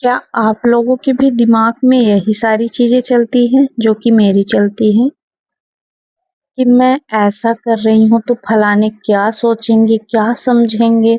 क्या आप लोगों के भी दिमाग में यही सारी चीज़ें चलती हैं जो कि मेरी चलती हैं कि मैं ऐसा कर रही हूँ तो फलाने क्या सोचेंगे, क्या समझेंगे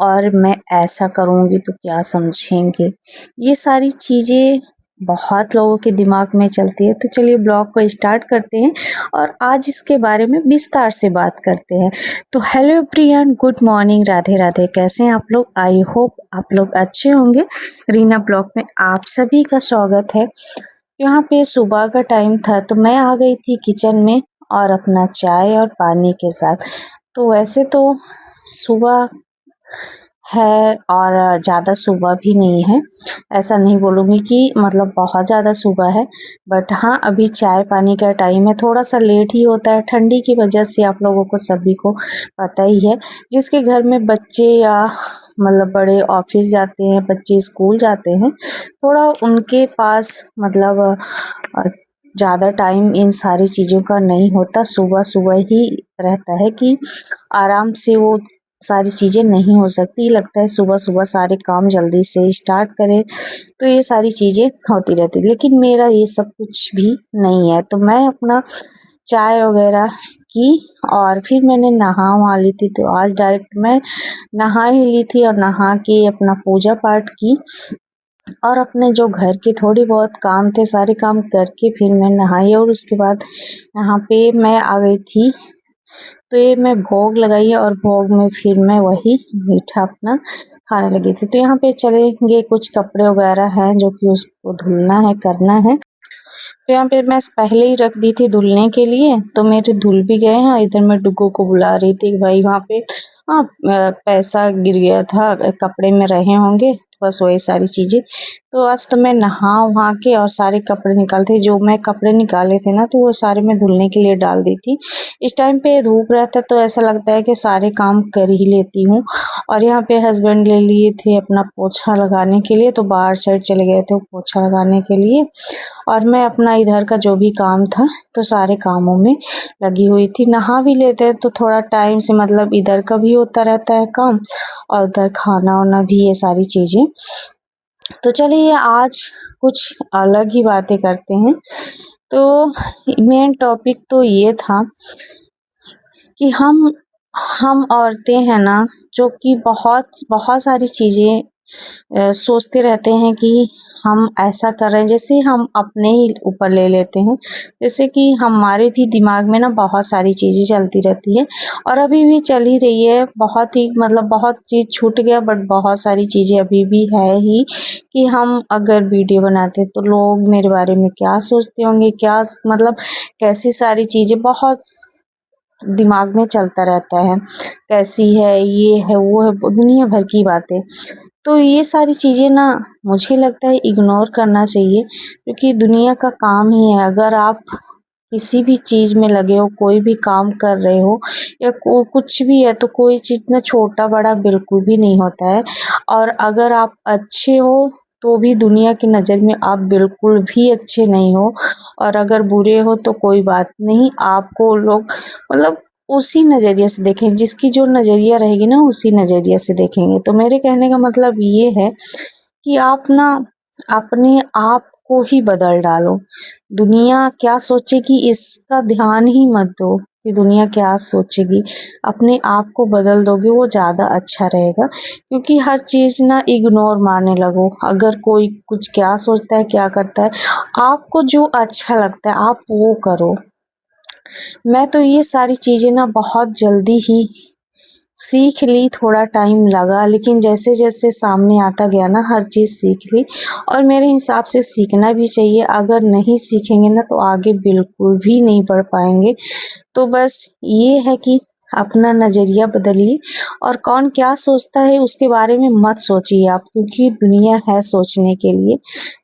और मैं ऐसा करूँगी तो क्या समझेंगे। ये सारी चीज़ें बहुत लोगों के दिमाग में चलती है। तो चलिए ब्लॉग को स्टार्ट करते हैं और आज इसके बारे में विस्तार से बात करते हैं। तो hello everyone, good morning, Radhe Radhe. कैसे हैं आप लोग? आई होप आप लोग अच्छे होंगे। रीना ब्लॉग में आप सभी का स्वागत है। यहाँ पे सुबह का टाइम था तो मैं आ गई थी किचन में और अपना चाय और पानी के साथ। तो वैसे तो सुबह है और ज़्यादा सुबह भी नहीं है, ऐसा नहीं बोलूँगी कि मतलब बहुत ज़्यादा सुबह है, बट हाँ अभी चाय पानी का टाइम है। थोड़ा सा लेट ही होता है ठंडी की वजह से, आप लोगों को सभी को पता ही है। जिसके घर में बच्चे या मतलब बड़े ऑफिस जाते हैं, बच्चे स्कूल जाते हैं, थोड़ा उनके पास मतलब ज़्यादा टाइम इन सारी चीज़ों का नहीं होता। सुबह सुबह ही रहता है कि आराम से वो सारी चीज़ें नहीं हो सकती। लगता है सुबह सुबह सारे काम जल्दी से स्टार्ट करें तो ये सारी चीज़ें होती रहती, लेकिन मेरा ये सब कुछ भी नहीं है। तो मैं अपना चाय वगैरह की और फिर मैंने नहा वहा ली थी। तो आज डायरेक्ट मैं नहा ही ली थी और नहा के अपना पूजा पाठ की और अपने जो घर के थोड़े बहुत काम थे सारे काम करके फिर मैं नहाई और उसके बाद यहाँ पे मैं आ गई थी। तो ये मैं भोग लगाई और भोग में फिर मैं वही मीठा अपना खाने लगी थी। तो यहाँ पे चलेंगे, कुछ कपड़े वगैरह हैं जो कि उसको धुलना है, करना है। तो यहाँ पे मैं पहले ही रख दी थी धुलने के लिए, तो मेरे धुल भी गए हैं। इधर मैं डुगू को बुला रही थी, भाई वहाँ पे पैसा गिर गया था, कपड़े में रहे होंगे, बस वही सारी चीज़ें। तो आज तो मैं नहा वहा के और सारे कपड़े निकालते, जो मैं कपड़े निकाले थे ना तो वो सारे मैं धुलने के लिए डाल दी थी। इस टाइम पे धूप रहता तो ऐसा लगता है कि सारे काम कर ही लेती हूँ। और यहाँ पे हस्बैंड ले लिए थे अपना पोछा लगाने के लिए, तो बाहर साइड चले गए थे पोछा लगाने के लिए और मैं अपना इधर का जो भी काम था तो सारे कामों में लगी हुई थी। नहा भी लेते हैं तो थोड़ा टाइम से मतलब इधर का भी होता रहता है काम और उधर खाना वाना भी, ये सारी चीज़ें। तो चलिए आज कुछ अलग ही बातें करते हैं। तो मेन टॉपिक तो ये था कि हम औरतें हैं ना, जो कि बहुत बहुत सारी चीज़ें सोचते रहते हैं कि हम ऐसा कर रहे हैं, जैसे हम अपने ही ऊपर ले लेते हैं। जैसे कि हमारे भी दिमाग में ना बहुत सारी चीज़ें चलती रहती है और अभी भी चल ही रही है। बहुत ही मतलब बहुत चीज़ छूट गया बट बहुत सारी चीज़ें अभी भी है ही कि हम अगर वीडियो बनाते तो लोग मेरे बारे में क्या सोचते होंगे, क्या मतलब कैसी सारी चीज़ें बहुत दिमाग में चलता रहता है, कैसी है, ये है, वो है, दुनिया भर की बातें। तो ये सारी चीज़ें ना मुझे लगता है इग्नोर करना चाहिए, क्योंकि दुनिया का काम ही है। अगर आप किसी भी चीज़ में लगे हो, कोई भी काम कर रहे हो या कुछ भी है, तो कोई चीज़ ना छोटा बड़ा बिल्कुल भी नहीं होता है। और अगर आप अच्छे हो तो भी दुनिया की नज़र में आप बिल्कुल भी अच्छे नहीं हो, और अगर बुरे हो तो कोई बात नहीं, आपको लोग मतलब उसी नज़रिए से देखें, जिसकी जो नज़रिया रहेगी ना उसी नज़रिए से देखेंगे। तो मेरे कहने का मतलब ये है कि आप ना अपने आप को ही बदल डालो। दुनिया क्या सोचेगी इसका ध्यान ही मत दो कि दुनिया क्या सोचेगी, अपने आप को बदल दोगे वो ज़्यादा अच्छा रहेगा। क्योंकि हर चीज़ ना इग्नोर मारने लगो। अगर कोई कुछ क्या सोचता है, क्या करता है, आपको जो अच्छा लगता है आप वो करो। मैं तो ये सारी चीज़ें ना बहुत जल्दी ही सीख ली, थोड़ा टाइम लगा, लेकिन जैसे-जैसे सामने आता गया ना हर चीज़ सीख ली। और मेरे हिसाब से सीखना भी चाहिए। अगर नहीं सीखेंगे ना तो आगे बिल्कुल भी नहीं बढ़ पाएँगे। तो बस ये है कि अपना नज़रिया बदलिए और कौन क्या सोचता है उसके बारे में मत सोचिए आप, क्योंकि दुनिया है सोचने के लिए।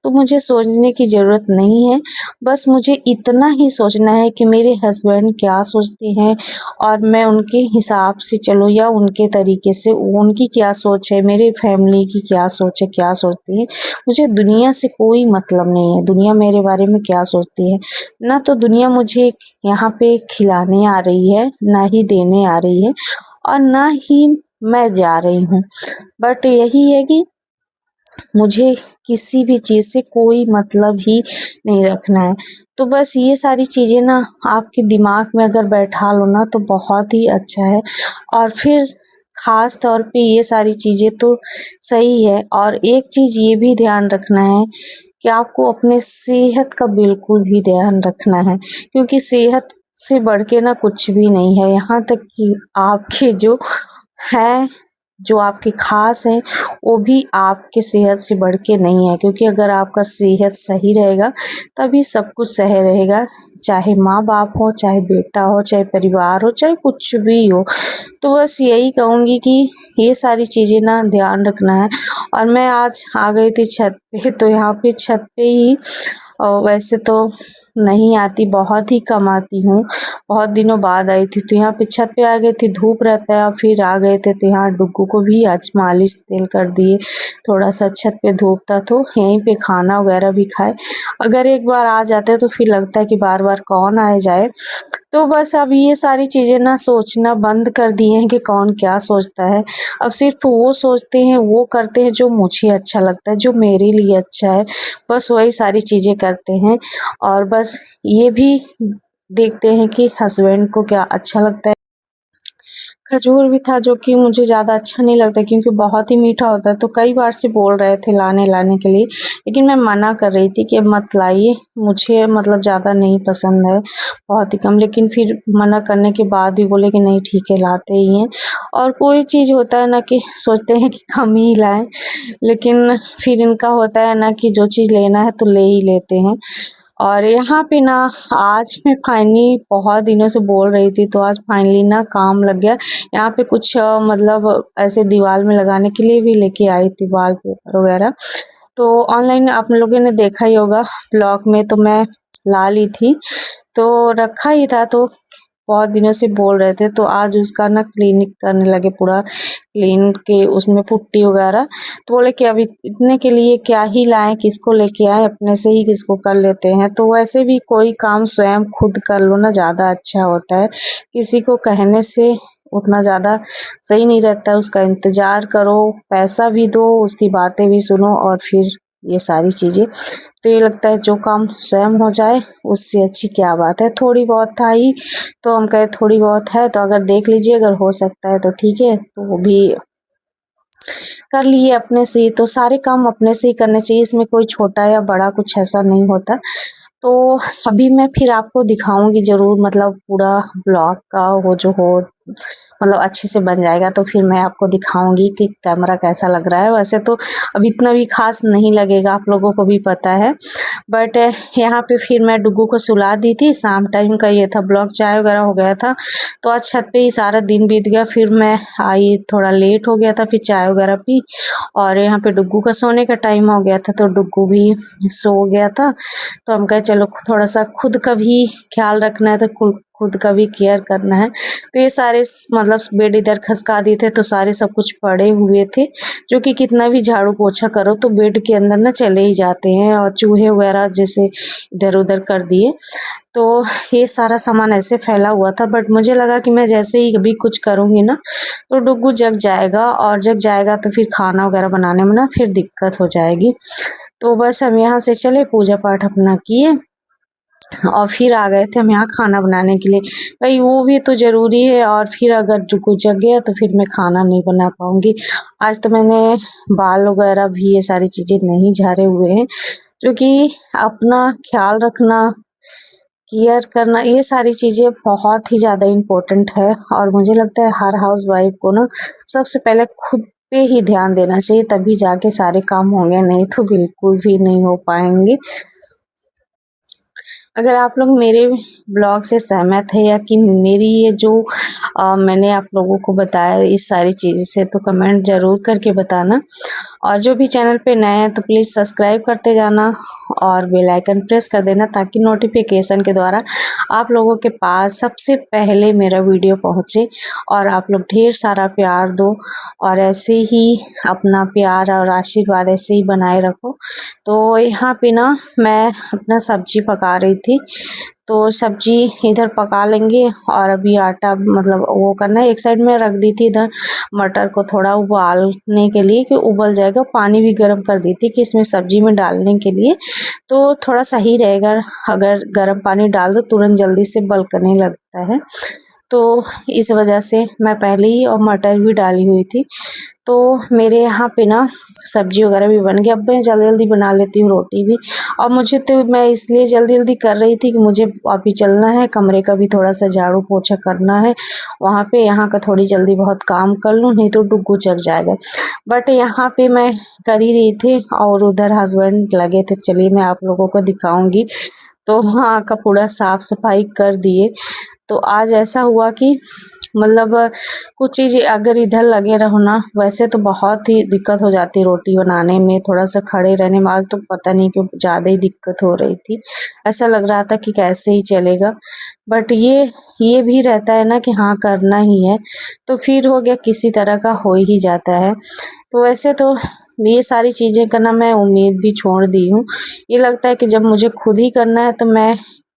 तो मुझे सोचने की ज़रूरत नहीं है। बस मुझे इतना ही सोचना है कि मेरे हस्बैंड क्या सोचते हैं और मैं उनके हिसाब से चलूँ या उनके तरीके से, उनकी क्या सोच है, मेरे फैमिली की क्या सोच है, क्या सोचती है। मुझे दुनिया से कोई मतलब नहीं है, दुनिया मेरे बारे में क्या सोचती है। ना तो दुनिया मुझे यहाँ पे खिलाने आ रही है, ना ही देने आ रही है और ना ही मैं जा रही हूँ। बट यही है कि मुझे किसी भी चीज़ से कोई मतलब ही नहीं रखना है। तो बस ये सारी चीज़ें ना आपके दिमाग में अगर बैठा लो ना तो बहुत ही अच्छा है। और फिर ख़ास तौर पे ये सारी चीज़ें तो सही है, और एक चीज़ ये भी ध्यान रखना है कि आपको अपने सेहत का बिल्कुल भी ध्यान रखना है, क्योंकि सेहत से बढ़ के ना कुछ भी नहीं है। यहाँ तक कि आपके है जो आपके ख़ास हैं, वो भी आपके सेहत से बढ़ के नहीं है, क्योंकि अगर आपका सेहत सही रहेगा तभी सब कुछ सही रहेगा। चाहे माँ-बाप हो, चाहे बेटा हो, चाहे परिवार हो, चाहे कुछ भी हो। तो बस यही कहूँगी कि ये सारी चीज़ें ना ध्यान रखना है। और मैं आज आ गई थी छत पे, तो यहाँ पे छत पे ही वैसे तो नहीं आती, बहुत ही कम आती हूँ, बहुत दिनों बाद आई थी, तो यहाँ पे छत पे आ गई थी, धूप रहता है और फिर आ गए थे, तो यहाँ डुग्गू को भी आज मालिश तेल कर दिए, थोड़ा-सा छत पे धूप था तो यहीं पे खाना वगैरह भी खाए। अगर एक बार आ जाते हैं तो फिर लगता है कि बार-बार कौन आए जाए। तो बस अब ये सारी चीज़ें ना सोचना बंद कर दिए हैं कि कौन क्या सोचता है। अब सिर्फ़ वो सोचते हैं, वो करते हैं जो मुझे अच्छा लगता है, जो मेरे लिए अच्छा है, बस वही सारी चीज़ें करते हैं। और बस ये भी देखते हैं कि हस्बैंड को क्या अच्छा लगता है। खजूर भी था जो कि मुझे ज़्यादा अच्छा नहीं लगता क्योंकि बहुत ही मीठा होता है, तो कई बार से बोल रहे थे लाने के लिए, लेकिन मैं मना कर रही थी कि अब मत लाइए, मुझे मतलब ज़्यादा नहीं पसंद है, बहुत ही कम। लेकिन फिर मना करने के बाद भी बोले कि नहीं ठीक है, लाते ही हैं। और कोई चीज़ होता है ना कि सोचते हैं कि कम ही लाएँ, लेकिन फिर इनका होता है ना कि जो चीज़ लेना है तो ले ही लेते हैं। और यहाँ पे ना आज मैं फाइनली बहुत दिनों से बोल रही थी, तो आज फाइनली ना काम लग गया। यहाँ पे कुछ मतलब ऐसे दीवार में लगाने के लिए भी लेके आई थी वॉलपेपर वगैरह। तो ऑनलाइन आप लोगों ने देखा ही होगा ब्लॉग में, तो मैं ला ली थी, तो रखा ही था, तो बहुत दिनों से बोल रहे थे, तो आज उसका ना क्लीनिक करने लगे, पूरा क्लीन के उसमें पुट्टी वगैरह। तो बोले कि अभी इतने के लिए क्या ही लाएँ, किसको लेके आएँ, अपने से ही किसको कर लेते हैं। तो वैसे भी कोई काम स्वयं खुद कर लो ना ज़्यादा अच्छा होता है। किसी को कहने से उतना ज़्यादा सही नहीं रहता है, उसका इंतज़ार करो, पैसा भी दो, उसकी बातें भी सुनो और फिर ये सारी चीज़ें। तो ये लगता है जो काम स्वयं हो जाए उससे अच्छी क्या बात है। थोड़ी बहुत था ही, तो हम कहे थोड़ी बहुत है तो अगर देख लीजिए, अगर हो सकता है तो ठीक है, तो वो भी कर लिए अपने से ही। तो सारे काम अपने से ही करने चाहिए, इसमें कोई छोटा या बड़ा कुछ ऐसा नहीं होता। तो अभी मैं फिर आपको दिखाऊँगी ज़रूर, मतलब पूरा ब्लॉग का वो जो हो मतलब अच्छे से बन जाएगा तो फिर मैं आपको दिखाऊँगी कि कैमरा कैसा लग रहा है। वैसे तो अब इतना भी ख़ास नहीं लगेगा, आप लोगों को भी पता है। बट यहाँ पे फिर मैं डुग्गू को सुला दी थी, शाम टाइम का ये था ब्लॉग, चाय वगैरह हो गया था, तो आज छत पे ही सारा दिन बीत गया। फिर मैं आई, थोड़ा लेट हो गया था, फिर चाय वगैरह पी और यहाँ पे डुग्गू का सोने का टाइम हो गया था, तो डुग्गू भी सो गया था। तो हम कहे चलो थोड़ा-सा खुद का भी ख्याल रखना है, तो खुद का भी केयर करना है। तो ये सारे मतलब बेड इधर खसका दिए थे, तो सारे सब कुछ पड़े हुए थे, जो कि कितना भी झाड़ू पोछा करो तो बेड के अंदर ना चले ही जाते हैं, और चूहे वगैरह जैसे इधर-उधर कर दिए। तो ये सारा सामान ऐसे फैला हुआ था, बट मुझे लगा कि मैं जैसे ही अभी कुछ करूँगी ना, तो डुग्गू जग जाएगा, और जग जाएगा तो फिर खाना वगैरह बनाने में ना फिर दिक्कत हो जाएगी। तो बस हम यहाँ से चले, पूजा पाठ अपना किए और फिर आ गए थे हम यहाँ खाना बनाने के लिए। भाई वो भी तो ज़रूरी है, और फिर अगर डुग्गू जग गया तो फिर मैं खाना नहीं बना पाऊँगी। आज तो मैंने बाल वगैरह भी ये सारी चीज़ें नहीं झाड़े हुए हैं, क्योंकि अपना ख़्याल रखना, केयर करना, ये सारी चीज़ें बहुत ही ज़्यादा इम्पोर्टेंट है। और मुझे लगता है हर हाउसवाइफ़ को ना सबसे पहले खुद पे ही ध्यान देना चाहिए, तभी जाके सारे काम होंगे, नहीं तो बिल्कुल भी नहीं हो पाएँगे। अगर आप लोग मेरे ब्लॉग से सहमत हैं, या कि मेरी ये जो मैंने आप लोगों को बताया इस सारी चीज़ से, तो कमेंट ज़रूर करके बताना। और जो भी चैनल पे नए हैं तो प्लीज़ सब्सक्राइब करते जाना और बेल आइकन प्रेस कर देना, ताकि नोटिफिकेशन के द्वारा आप लोगों के पास सबसे पहले मेरा वीडियो पहुँचे। और आप लोग ढेर सारा प्यार दो, और ऐसे ही अपना प्यार और आशीर्वाद ऐसे ही बनाए रखो। तो यहाँ पे ना मैं अपना सब्जी पका रही थी। थी, तो सब्जी इधर पका लेंगे और अभी आटा मतलब वो करना है। एक साइड में रख दी थी इधर मटर को थोड़ा उबालने के लिए कि उबल जाएगा। पानी भी गर्म कर दी थी कि इसमें सब्जी में डालने के लिए तो थोड़ा सही रहेगा। अगर गर्म पानी डाल दो तुरंत जल्दी से बलकने लगता है, तो इस वजह से मैं पहले ही और मटर भी डाली हुई थी। तो मेरे यहाँ पे ना सब्जी वगैरह भी बन गई। अब मैं जल्दी जल्दी बना लेती हूँ रोटी भी। और मुझे तो मैं इसलिए जल्दी जल्दी कर रही थी कि मुझे अभी चलना है, कमरे का भी थोड़ा सा झाड़ू पोछा करना है वहाँ पे। यहाँ का थोड़ी जल्दी बहुत काम कर लूँ, नहीं तो डुग्गू जग जाएगा। बट यहाँ पे मैं कर ही रही थी और उधर हस्बैंड लगे थे। चलिए मैं आप लोगों को दिखाऊंगी। तो वहाँ का पूरा साफ सफाई कर दिए। तो आज ऐसा हुआ कि मतलब कुछ चीज़ अगर इधर लगे रहो ना, वैसे तो बहुत ही दिक्कत हो जाती है रोटी बनाने में, थोड़ा सा खड़े रहने में। आज तो पता नहीं क्यों ज़्यादा ही दिक्कत हो रही थी। ऐसा लग रहा था कि कैसे ही चलेगा। बट ये भी रहता है ना कि हाँ करना ही है, तो फिर हो गया, किसी तरह का हो ही जाता है। तो वैसे तो ये सारी चीज़ें करना मैं उम्मीद भी छोड़ दी हूँ। ये लगता है कि जब मुझे खुद ही करना है तो मैं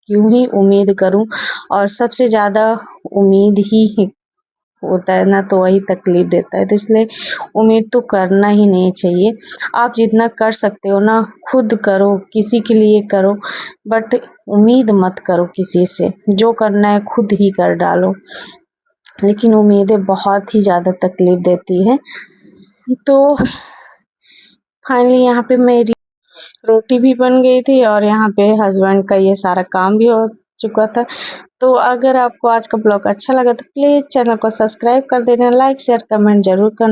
क्यों ही उम्मीद करूं। और सबसे ज़्यादा उम्मीद ही होता है ना, तो वही तकलीफ देता है। तो इसलिए उम्मीद तो करना ही नहीं चाहिए। आप जितना कर सकते हो ना खुद करो, किसी के लिए करो, बट उम्मीद मत करो किसी से। जो करना है खुद ही कर डालो। लेकिन उम्मीदें बहुत ही ज़्यादा तकलीफ देती है। तो फाइनली यहाँ पे मेरी रोटी भी बन गई थी और यहाँ पे हस्बैंड का ये सारा काम भी हो चुका था। तो अगर आपको आज का ब्लॉग अच्छा लगा तो प्लीज़ चैनल को सब्सक्राइब कर देना, लाइक शेयर कमेंट जरूर करना।